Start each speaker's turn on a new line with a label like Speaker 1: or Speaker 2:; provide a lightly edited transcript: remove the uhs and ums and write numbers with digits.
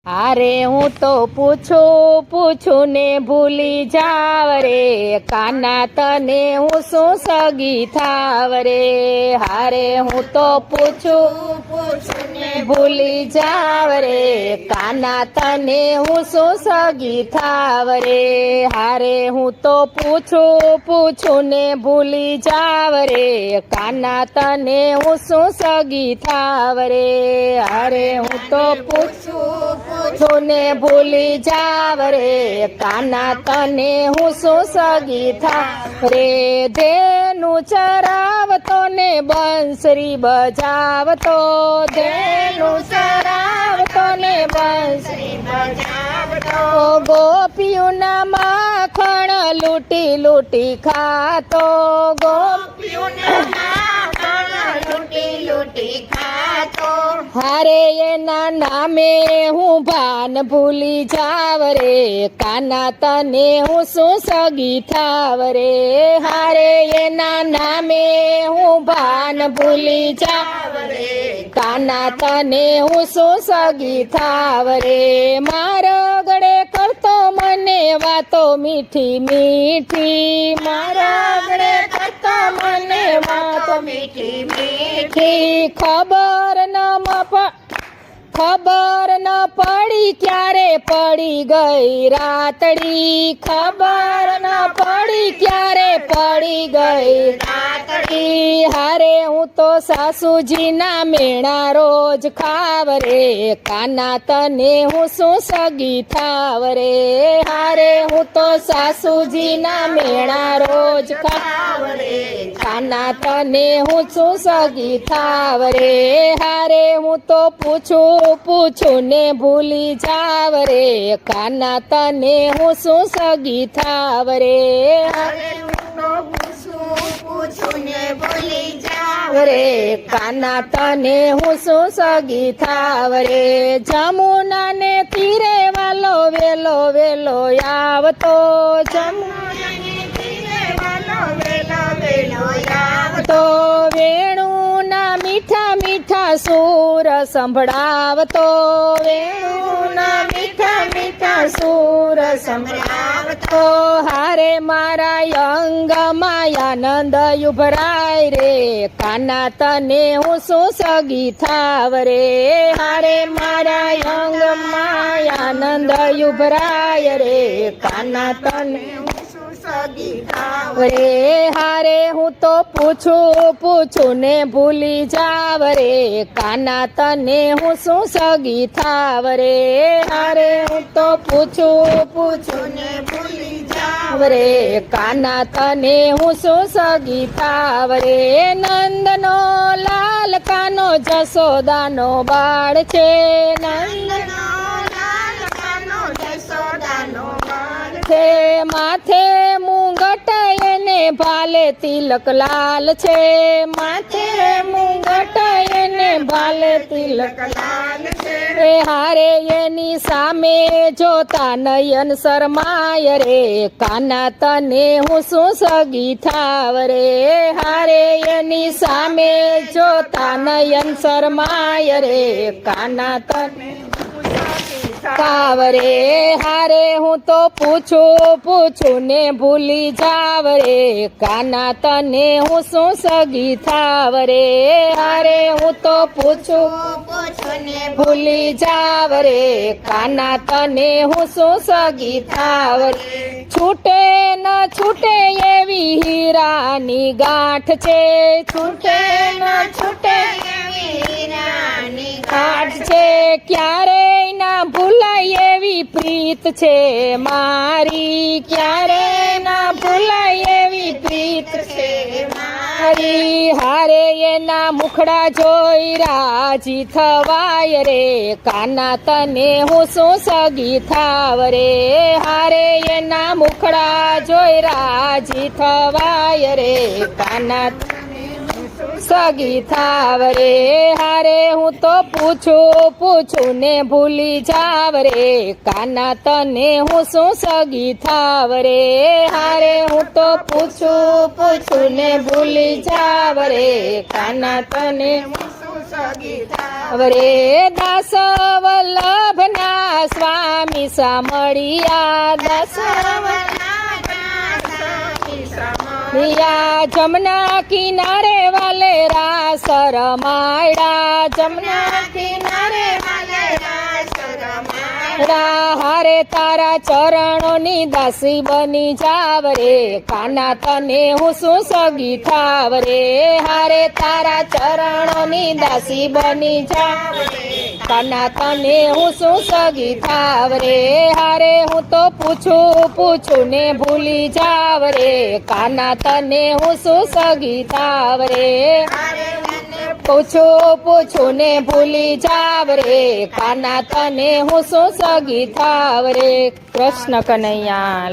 Speaker 1: હારે હું તો પૂછું ને ભૂલી જાવ રે, કાના તને હું શું સગી થાવ રે. હારે હું તો પૂછું ને ભૂલી જાવ રે, કાના તને હું શું સગી થાવ રે. હારે હું તો પૂછું ને ભૂલી જાવ રે, કાના તને હું શું સગી થાવ રે. હારે હું તો પૂછું ને ભૂલી જાવ રે, કાના તને હું શું સગી થાવ રે. ધેનું ચરાવતો ને બંસરી બજાવતો, ધેનું ચરાવતો ને બંસરી બજાવતો, ગોપીઓના માખણ લૂટી લૂટી ખાતો, ગોપીઓના માખણ લૂટી લૂટી ખાતો. હારે એના નામે હું ભાન ભૂલી જાવ રે, કાના તને હું શું સગી થાવ રે. હારે એના નામે હું ભાન ભૂલી જાવ રે, કાના તને હું શું સગી થાવ રે. મારા ગળે કરતો મને વાતો મીઠી મીઠી, મારા ગળે કરતો મને વાતો મીઠી મીઠી. ખબર ન પડી ક્યારે પડી ગઈ રાતડી, ખબર ન પડી ક્યારે પડી ગઈ રાતડી. હારે હું તો સાસુજીના મેણા રોજ ખાવ રે, કાના તને હું શું સગી થાવ રે. હારે હું તો સાસુજીના મેણા રોજ ખાવ રે, કાના તને હું શું સગી થાવ રે. હારે હું તો પૂછું ને ભૂલી જાવ રે, કાના તને હું શું સગી થાવ રે. પૂછું ને ભૂલી જાવ રે, કાના તને હું શું સગી થાવ રે. જમુના ને તીરે વાલો વેલો વેલો આવતો, જમુના ને તીરે વાલો વેલો વેલો આવતો, વેણુના મીઠા મીઠા સૂર સંભળાવતો, વેણુના મીઠા મીઠા સૂર સંભળાવતો. હારે મારા અંગમાં આનંદ ઉભરાય રે, કાના તને હું શું સગી થાવ રે. હારે મારા અંગમાં આનંદ ઉભરાય રે, કાના તને સગી થાવ રે. હારે હું તો પૂછું ને ભૂલી જાવ રે, કાના તને હું શું સગી થાવ રે. હારે હું તો પૂછું ને ભૂલી જાવ રે, કાના તને હું શું સગી થાવ રે. નંદનો લાલ કાનો જસોદાનો બાળ છે, નંદનો લાલ કાનો જસોદાનો બાળ છે. માથે મુંગટ એને ભાલે તિલક લાલ છે, માથે મુંગટ એને ભાલે તિલક લાલ છે. હારે એની સામે જોતા નયન શરમાય રે, કાના તને હું શું સગી થાવ રે. હારે એની સામે જોતા નયન શરમાય રે, કાના તને થાવ રે. હારે હું તો પૂછું ને ભૂલી જાવ રે, કાના તને હું શું સગી થાવ રે. હારે હું તો પૂછું ને ભૂલી જાવ રે, કાના તને હું શું સગી થાવ રે. છૂટે ન છૂટે એવી હીરાની ગાંઠ છે, છૂટે ન છૂટે એવી હીરાની ગાંઠ છે. ક્યારેય ના ભૂલાય એવી પ્રીત છે મારી, ક્યારેય ના ભૂલાય એવી પ્રીત છે મારી. હારે એના મુખડા જોઈ રાજી થવાય રે, કાના તને હું શું સગી થાવ રે. હારે એના મુખડા જોઈ રાજી થવાય રે, કાના સગી થાવ રે. હારે હું તો પૂછું ને ભૂલી જાવ રે, કાના તને હું શું સગી થાવ રે. હારે હું તો પૂછું ને ભૂલી જાવ રે, કાના તને
Speaker 2: સગી થાવ
Speaker 1: વરે દાસ વલ્લભના સ્વામી સામળિયા દાસ યા જમના કિનારે વાલે રાસ રમાયડા જમના
Speaker 2: કિનારે વાલે રાસ રમાય
Speaker 1: હારે તારા ચરણોની દાસી બની જાવ રે કાના તને હું શું સગી થાવ રે હારે તારા ચરણોની દાસી બની જાવ કાના તને હું શું સગી થાવ રે હારે હું તો પૂછું ને ભૂલી જાવ રે કાના તને હું શું સગી થાવ રે પૂછું ને ભૂલી જાવ રે કાના તને હું શું સગી થાવ રે કૃષ્ણ કનૈયા